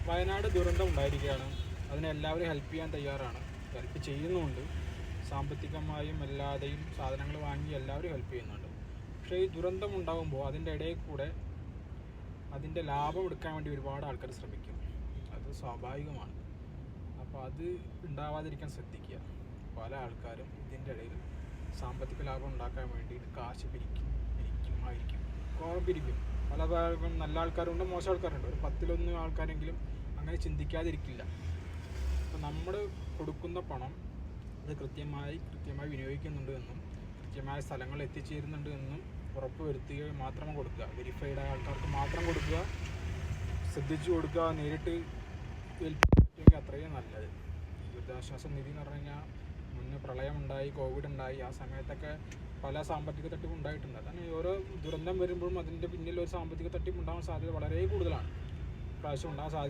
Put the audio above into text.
വയനാട് ദുരന്തം ഉണ്ടായിരിക്കുകയാണ്. അതിനെ എല്ലാവരും ഹെൽപ്പ് ചെയ്യാൻ തയ്യാറാണ്, ഹെൽപ്പ് ചെയ്യുന്നുമുണ്ട്. സാമ്പത്തികമായും അല്ലാതെയും സാധനങ്ങൾ വാങ്ങി എല്ലാവരും ഹെൽപ്പ് ചെയ്യുന്നുണ്ട്. പക്ഷേ ഈ ദുരന്തം ഉണ്ടാകുമ്പോൾ അതിൻ്റെ ഇടയിൽ കൂടെ അതിൻ്റെ ലാഭം എടുക്കാൻ വേണ്ടി ഒരുപാട് ആൾക്കാർ ശ്രമിക്കും. അത് സ്വാഭാവികമാണ്. അപ്പോൾ അത് ഉണ്ടാവാതിരിക്കാൻ ശ്രദ്ധിക്കുക. പല ആൾക്കാരും ഇതിൻ്റെ ഇടയിൽ സാമ്പത്തിക ലാഭം ഉണ്ടാക്കാൻ വേണ്ടിയിട്ട് കാശ് പിരിക്കും. പല നല്ല ആൾക്കാരുണ്ട്, മോശം ആൾക്കാരുണ്ട്. ഒരു 10-1 ആൾക്കാരെങ്കിലും അങ്ങനെ ചിന്തിക്കാതിരിക്കില്ല. അപ്പോൾ നമ്മൾ കൊടുക്കുന്ന പണം അത് കൃത്യമായി വിനിയോഗിക്കുന്നുണ്ട് എന്നും കൃത്യമായ സ്ഥലങ്ങളിൽ എത്തിച്ചേരുന്നുണ്ട് എന്നും ഉറപ്പ് വരുത്തുക മാത്രം കൊടുക്കുക. വെരിഫൈഡ് ആയ ആൾക്കാർക്ക് മാത്രം കൊടുക്കുക, ശ്രദ്ധിച്ചു കൊടുക്കുക. നേരിട്ട് ഏൽപ്പിക്കാൻ പറ്റുമെങ്കിൽ അത്രയും നല്ലത്. ദുരിതാശ്വാസ നിധി എന്ന് പറഞ്ഞു കഴിഞ്ഞാൽ മുന്നേ പ്രളയമുണ്ടായി, കോവിഡ് ഉണ്ടായി, ആ സമയത്തൊക്കെ പല സാമ്പത്തിക തട്ടിപ്പ് ഉണ്ടായിട്ടുണ്ട്. അതാണ് ഓരോ ദുരന്തം വരുമ്പോഴും അതിൻ്റെ പിന്നിൽ ഒരു സാമ്പത്തിക തട്ടിപ്പ് ഉണ്ടാകാൻ സാധ്യത വളരെ കൂടുതലാണ്. പ്രാവശ്യം ഉണ്ടാകാൻ സാധ്യത